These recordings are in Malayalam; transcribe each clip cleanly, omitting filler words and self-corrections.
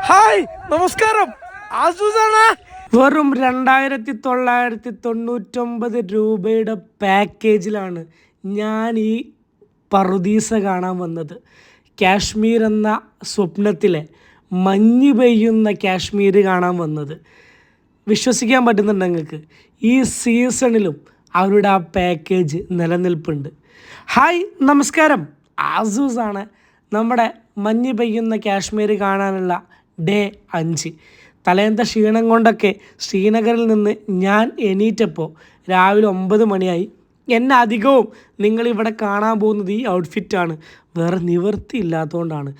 ഹായ് നമസ്കാരം, ആസൂസാണ്. വെറും 2999 രൂപയുടെ പാക്കേജിലാണ് ഞാൻ ഈ പറുദീസ കാണാൻ വന്നത്. കാശ്മീർ എന്ന സ്വപ്നത്തിലെ മഞ്ഞ് പെയ്യുന്ന കാശ്മീർ കാണാൻ വന്നത്. വിശ്വസിക്കാൻ പറ്റുന്നുണ്ട് നിങ്ങൾക്ക്? ഈ സീസണിലും അവരുടെ ആ പാക്കേജ് നിലനിൽപ്പുണ്ട്. ഹായ് നമസ്കാരം, ആസൂസാണ്. നമ്മുടെ മഞ്ഞ് പെയ്യുന്ന കാശ്മീർ കാണാനുള്ള ഡേ 5. തലേന്ത ക്ഷീണം കൊണ്ടൊക്കെ ശ്രീനഗറിൽ നിന്ന് ഞാൻ എണീറ്റപ്പോൾ രാവിലെ 9 മണിയായി. എന്നെ അധികവും നിങ്ങളിവിടെ കാണാൻ പോകുന്നത് ഈ ഔട്ട്ഫിറ്റാണ്. വേറെ നിവൃത്തി ഇല്ലാത്തതുകൊണ്ടാണ്.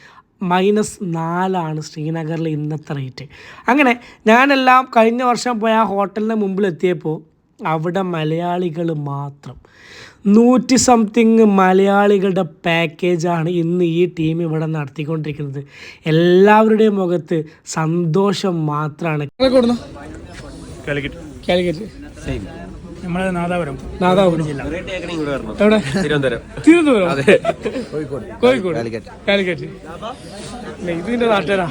-4 ശ്രീനഗറിൽ ഇന്നത്തെ റേറ്റ്. അങ്ങനെ ഞാനെല്ലാം കഴിഞ്ഞ വർഷം പോയ ആ ഹോട്ടലിൻ്റെ മുമ്പിലെത്തിയപ്പോൾ അവിടെ മലയാളികൾ മാത്രം 100 സംതിങ് മലയാളികളുടെ പാക്കേജാണ് ഇന്ന് ഈ ടീം ഇവിടെ നടത്തിക്കൊണ്ടിരിക്കുന്നത്. എല്ലാവരുടെയും മുഖത്ത് സന്തോഷം മാത്രമാണ്. കാലിക്കറ്റ് നമ്മളെ നാദാപുരം ജില്ല. എവിടെ? തിരുവനന്തപുരം, കോഴിക്കോട്, കാലിക്കറ്റ്. ഇതിന്റെ നാട്ടുകാരാ.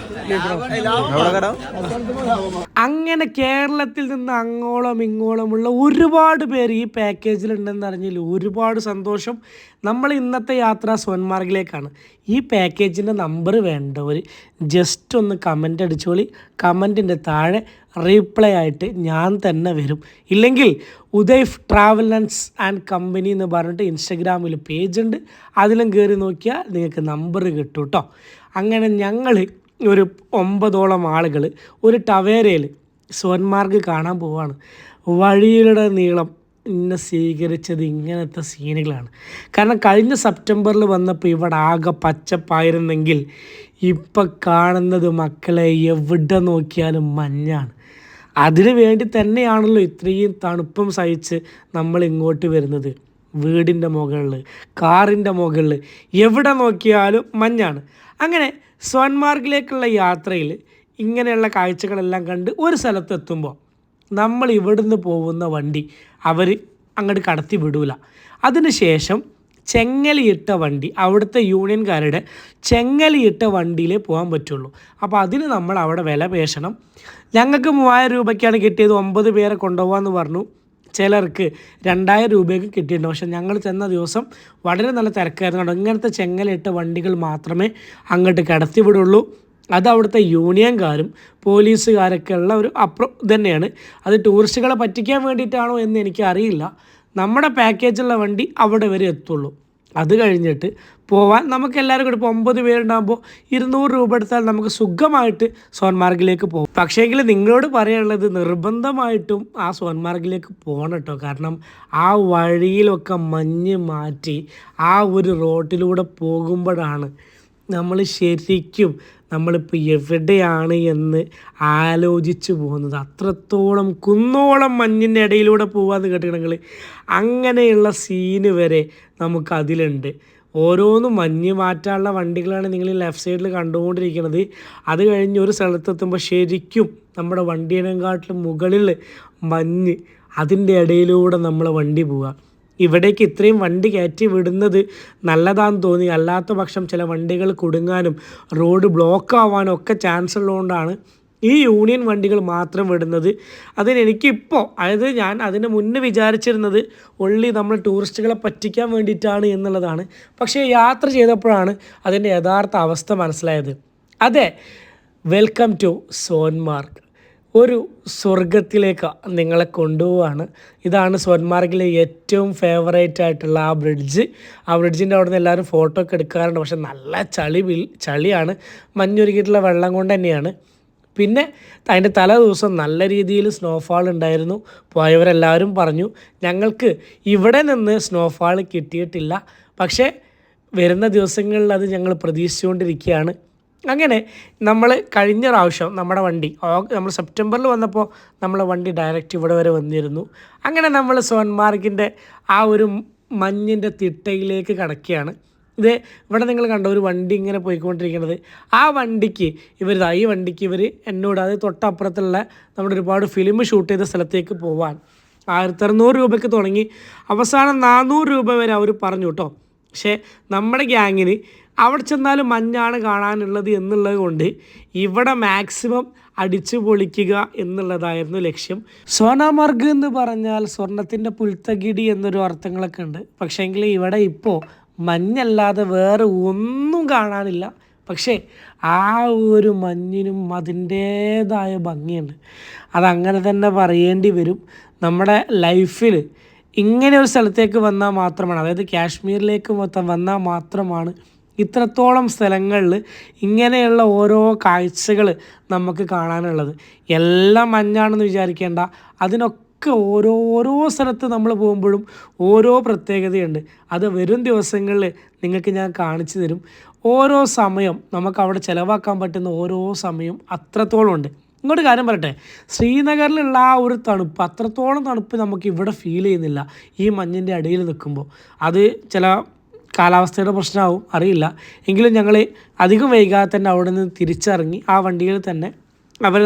അങ്ങനെ കേരളത്തിൽ നിന്ന് അങ്ങോളം ഇങ്ങോളമുള്ള ഒരുപാട് പേര് ഈ പാക്കേജിലുണ്ടെന്ന് അറിഞ്ഞതിൽ ഒരുപാട് സന്തോഷം. നമ്മൾ ഇന്നത്തെ യാത്ര സോൻമാർഗിലേക്കാണ്. ഈ പാക്കേജിൻ്റെ നമ്പർ വേണ്ടവർ ജസ്റ്റ് ഒന്ന് കമൻ്റ് അടിച്ചോളി. കമൻറ്റിൻ്റെ താഴെ റീപ്ലൈ ആയിട്ട് ഞാൻ തന്നെ വരും. ഇല്ലെങ്കിൽ ഉദയ്ഫ് ട്രാവൽ ആൻഡ് കമ്പനി എന്ന് പറഞ്ഞിട്ട് ഇൻസ്റ്റഗ്രാമിൽ പേജുണ്ട്, അതിലും കയറി നോക്കിയാൽ നിങ്ങൾക്ക് നമ്പർ കിട്ടും കേട്ടോ. അങ്ങനെ ഞങ്ങൾ ഒരു 9ഓളം ആളുകൾ ഒരു ടവേരയിൽ സോൻമാർഗ് കാണാൻ പോവാണ്. വഴിയുടെ നീളം എന്നെ സ്വീകരിച്ചത് ഇങ്ങനത്തെ സീനുകളാണ്. കാരണം കഴിഞ്ഞ സെപ്റ്റംബറിൽ വന്നപ്പോൾ ഇവിടെ ആകെ പച്ചപ്പായിരുന്നെങ്കിൽ ഇപ്പം കാണുന്നത് മക്കളെ എവിടെ നോക്കിയാലും മഞ്ഞാണ്. അതിനു വേണ്ടി തന്നെയാണല്ലോ ഇത്രയും തണുപ്പും സഹിച്ച് നമ്മൾ ഇങ്ങോട്ട് വരുന്നത്. വീടിൻ്റെ മുകളിൽ, കാറിൻ്റെ മുകളിൽ എവിടെ നോക്കിയാലും മഞ്ഞാണ്. അങ്ങനെ സോൻമാർഗിലേക്കുള്ള യാത്രയിൽ ഇങ്ങനെയുള്ള കാഴ്ചകളെല്ലാം കണ്ട് ഒരു സ്ഥലത്തെത്തുമ്പോൾ നമ്മൾ ഇവിടുന്ന് പോകുന്ന വണ്ടി അവർ അങ്ങോട്ട് കടത്തി വിടൂല. അതിനുശേഷം ചെങ്ങലിയിട്ട വണ്ടി, അവിടുത്തെ യൂണിയൻകാരുടെ ചെങ്ങലിയിട്ട വണ്ടിയിലേ പോകാൻ പറ്റുള്ളൂ. അപ്പോൾ അതിന് നമ്മൾ അവിടെ വില പേശണം. ഞങ്ങൾക്ക് 3000 രൂപയ്ക്കാണ് കിട്ടിയത്. 9 പേരെ കൊണ്ടുപോകാമെന്ന് പറഞ്ഞു. ചിലർക്ക് 2000 രൂപയ്ക്ക് കിട്ടിയിട്ടുണ്ട്. പക്ഷേ ഞങ്ങൾ ചെന്ന ദിവസം വളരെ നല്ല തിരക്കായിരുന്നു. കേട്ടോ, ഇങ്ങനത്തെ ചെങ്ങലിട്ട വണ്ടികൾ മാത്രമേ അങ്ങോട്ട് കടത്തി വിടുള്ളൂ. അത് അവിടുത്തെ യൂണിയൻകാരും പോലീസുകാരൊക്കെ ഉള്ള ഒരു തന്നെയാണ്. അത് ടൂറിസ്റ്റുകളെ പറ്റിക്കാൻ വേണ്ടിയിട്ടാണോ എന്ന് എനിക്കറിയില്ല. നമ്മുടെ പാക്കേജുള്ള വണ്ടി അവിടെ വരെ എത്തുള്ളൂ. അത് കഴിഞ്ഞിട്ട് പോവാൻ നമുക്ക് എല്ലാവരും കൂടി ഇപ്പോൾ 9 പേരുണ്ടാകുമ്പോൾ 200 രൂപ എടുത്താൽ നമുക്ക് സുഖമായിട്ട് സോൻമാർഗിലേക്ക് പോകും. പക്ഷേങ്കിൽ നിങ്ങളോട് പറയാനുള്ളത് നിർബന്ധമായിട്ടും ആ സോൻമാർഗിലേക്ക് പോകണം കേട്ടോ. കാരണം ആ വഴിയിലൊക്കെ മഞ്ഞ് മാറ്റി ആ ഒരു റോഡിലൂടെ പോകുമ്പോഴാണ് നമ്മൾ ശരിക്കും നമ്മളിപ്പോൾ എവിടെയാണ് എന്ന് ആലോചിച്ച് പോകുന്നത്. അത്രത്തോളം കുന്നോളം മഞ്ഞിൻ്റെ ഇടയിലൂടെ പോകാമെന്ന് കേട്ടിട്ടുണ്ടെങ്കിൽ അങ്ങനെയുള്ള സീന് വരെ നമുക്കതിലുണ്ട്. ഓരോന്നും മഞ്ഞ് മാറ്റാനുള്ള വണ്ടികളാണ് നിങ്ങൾ ലെഫ്റ്റ് സൈഡിൽ കണ്ടുകൊണ്ടിരിക്കുന്നത്. അത് കഴിഞ്ഞ് ഒരു സ്ഥലത്തെത്തുമ്പോൾ ശരിക്കും നമ്മുടെ വണ്ടീനെക്കാട്ടിലും മുകളിൽ മഞ്ഞ്, അതിൻ്റെ ഇടയിലൂടെ നമ്മളെ വണ്ടി പോവുക. ഇവിടേക്ക് ഇത്രയും വണ്ടി കയറ്റി വിടുന്നത് നല്ലതാണെന്ന് തോന്നി. അല്ലാത്ത പക്ഷം ചില വണ്ടികൾ കുടുങ്ങാനും റോഡ് ബ്ലോക്ക് ആവാനും ഒക്കെ ചാൻസ് ഉള്ളതുകൊണ്ടാണ് ഈ യൂണിയൻ വണ്ടികൾ മാത്രം വിടുന്നത്. അതിനെനിക്കിപ്പോൾ, അതായത് ഞാൻ അതിന് മുന്നേ വിചാരിച്ചിരുന്നത് ഒള്ളി നമ്മൾ ടൂറിസ്റ്റുകളെ പറ്റിക്കാൻ വേണ്ടിയിട്ടാണ് എന്നുള്ളതാണ്. പക്ഷേ യാത്ര ചെയ്തപ്പോഴാണ് അതിൻ്റെ യഥാർത്ഥ അവസ്ഥ മനസ്സിലായത്. അതെ, വെൽക്കം ടു സോൻമാർഗ്. ഒരു സ്വർഗത്തിലേക്ക് നിങ്ങളെ കൊണ്ടുപോവാണ്. ഇതാണ് സോൻമാർഗിലെ ഏറ്റവും ഫേവറേറ്റ് ആയിട്ടുള്ള ആ ബ്രിഡ്ജ്. ആ ബ്രിഡ്ജിൻ്റെ അവിടെ നിന്ന് എല്ലാവരും ഫോട്ടോ ഒക്കെ എടുക്കാറുണ്ട്. പക്ഷെ നല്ല ചളിയാണ്, മഞ്ഞൊരുക്കിയിട്ടുള്ള വെള്ളം കൊണ്ട് തന്നെയാണ്. പിന്നെ അതിൻ്റെ തലേ ദിവസം നല്ല രീതിയിൽ സ്നോഫാൾ ഉണ്ടായിരുന്നു. പോയവരെല്ലാവരും പറഞ്ഞു ഞങ്ങൾക്ക് ഇവിടെ നിന്ന് സ്നോഫാൾ കിട്ടിയിട്ടില്ല, പക്ഷേ വരുന്ന ദിവസങ്ങളിൽ അത് ഞങ്ങൾ പ്രതീക്ഷിച്ചുകൊണ്ടിരിക്കുകയാണ്. അങ്ങനെ നമ്മൾ കഴിഞ്ഞ പ്രാവശ്യം നമ്മുടെ വണ്ടി നമ്മൾ സെപ്റ്റംബറിൽ വന്നപ്പോൾ നമ്മളെ വണ്ടി ഡയറക്റ്റ് ഇവിടെ വരെ വന്നിരുന്നു. അങ്ങനെ നമ്മൾ സോൻമാർഗിൻ്റെ ആ ഒരു മഞ്ഞിൻ്റെ തിട്ടയിലേക്ക് കടക്കുകയാണ്. ഇത് ഇവിടെ നിങ്ങൾ കണ്ട ഒരു വണ്ടി ഇങ്ങനെ പോയിക്കൊണ്ടിരിക്കുന്നത്. ആ വണ്ടിക്ക് ഈ വണ്ടിക്ക് ഇവർ എന്നോട് അത് തൊട്ടപ്പുറത്തുള്ള നമ്മുടെ ഒരുപാട് ഫിലിം ഷൂട്ട് ചെയ്ത സ്ഥലത്തേക്ക് പോകാൻ 1600 രൂപയ്ക്ക് തുടങ്ങി അവസാനം 400 രൂപ വരെ അവർ പറഞ്ഞു കേട്ടോ. പക്ഷേ നമ്മുടെ ഗ്യാങ്ങിന് അവിടെ ചെന്നാലും മഞ്ഞാണ് കാണാനുള്ളത് എന്നുള്ളത് കൊണ്ട് ഇവിടെ മാക്സിമം അടിച്ചു പൊളിക്കുക എന്നുള്ളതായിരുന്നു ലക്ഷ്യം. സോനാമാർഗ് എന്ന് പറഞ്ഞാൽ സ്വർണത്തിൻ്റെ പുൽത്തകിടി എന്നൊരു അർത്ഥങ്ങളൊക്കെ ഉണ്ട്. പക്ഷേങ്കിൽ ഇവിടെ ഇപ്പോൾ മഞ്ഞല്ലാതെ വേറെ ഒന്നും കാണാനില്ല. പക്ഷേ ആ ഒരു മഞ്ഞിനും അതിൻ്റേതായ ഭംഗിയുണ്ട്. അതങ്ങനെ തന്നെ പറയേണ്ടി വരും. നമ്മുടെ ലൈഫിൽ ഇങ്ങനെ ഒരു സ്ഥലത്തേക്ക് വന്നാൽ മാത്രമാണ്, അതായത് കാശ്മീരിലേക്ക് വന്നാൽ മാത്രമാണ് ഇത്രത്തോളം സ്ഥലങ്ങളിൽ ഇങ്ങനെയുള്ള ഓരോ കാഴ്ചകൾ നമുക്ക് കാണാനുള്ളത്. എല്ലാം മഞ്ഞാണെന്ന് വിചാരിക്കേണ്ട, അതിനൊക്കെ ഓരോ സ്ഥലത്ത് നമ്മൾ പോകുമ്പോഴും ഓരോ പ്രത്യേകതയുണ്ട്. അത് വരും ദിവസങ്ങളിൽ നിങ്ങൾക്ക് ഞാൻ കാണിച്ചു തരും. ഓരോ സമയം നമുക്ക് അവിടെ ചിലവാക്കാൻ പറ്റുന്ന ഓരോ സമയം അത്രത്തോളം ഉണ്ട്. ഇങ്ങോട്ട് കാര്യം പറയട്ടെ, ശ്രീനഗറിലുള്ള ആ ഒരു തണുപ്പ്, അത്രത്തോളം തണുപ്പ് നമുക്ക് ഇവിടെ ഫീൽ ചെയ്യുന്നില്ല ഈ മഞ്ഞിൻ്റെ അടിയിൽ നിൽക്കുമ്പോൾ. അത് ചില കാലാവസ്ഥയുടെ പ്രശ്നമാവും, അറിയില്ല. എങ്കിലും ഞങ്ങൾ അധികം വൈകാതെ തന്നെ അവിടെ നിന്ന് തിരിച്ചിറങ്ങി ആ വണ്ടിയിൽ തന്നെ അവർ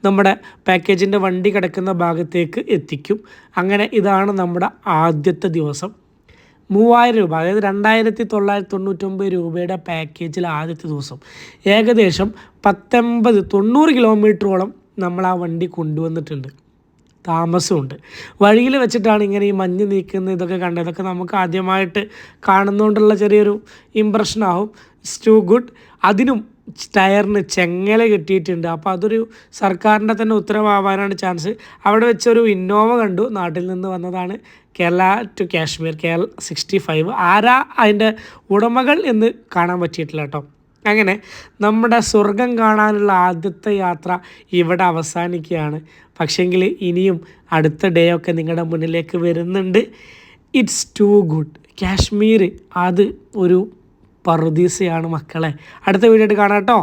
നമ്മുടെ പാക്കേജിൻ്റെ വണ്ടി കിടക്കുന്ന ഭാഗത്തേക്ക് എത്തിക്കും. അങ്ങനെ ഇതാണ് നമ്മുടെ ആദ്യത്തെ ദിവസം. 3000 രൂപ, അതായത് 2999 രൂപയുടെ പാക്കേജിൽ ആദ്യത്തെ ദിവസം ഏകദേശം 90 കിലോമീറ്ററോളം നമ്മൾ ആ വണ്ടി കൊണ്ടുവന്നിട്ടുണ്ട്. താമസമുണ്ട്. വഴിയിൽ വെച്ചിട്ടാണ് ഇങ്ങനെ ഈ മഞ്ഞ് നീക്കുന്ന ഇതൊക്കെ കണ്ടത്. ഇതൊക്കെ നമുക്ക് ആദ്യമായിട്ട് കാണുന്നതുകൊണ്ടുള്ള ചെറിയൊരു ഇമ്പ്രഷനാവും. It's to good. അതിനും ടയറിന് ചെങ്ങല കിട്ടിയിട്ടുണ്ട്. അപ്പോൾ അതൊരു സർക്കാരിൻ്റെ തന്നെ ഉത്തരവാകാനാണ് ചാൻസ്. അവിടെ വെച്ചൊരു ഇന്നോവ കണ്ടു, നാട്ടിൽ നിന്ന് വന്നതാണ്, കേരള ടു കാശ്മീർ KL 65. ആരാ അതിൻ്റെ ഉടമകൾ എന്ന് കാണാൻ പറ്റിയിട്ടില്ല കേട്ടോ. അങ്ങനെ നമ്മുടെ സ്വർഗം കാണാനുള്ള ആദ്യത്തെ യാത്ര ഇവിടെ അവസാനിക്കുകയാണ്. പക്ഷേങ്കിൽ ഇനിയും അടുത്ത ഡേ ഒക്കെ നിങ്ങളുടെ മുന്നിലേക്ക് വരുന്നുണ്ട്. It's to good. കാശ്മീർ അത് ഒരു പറുദീസയാണ് മക്കളെ. അടുത്ത വീഡിയോ ആയിട്ട് കാണാം കേട്ടോ.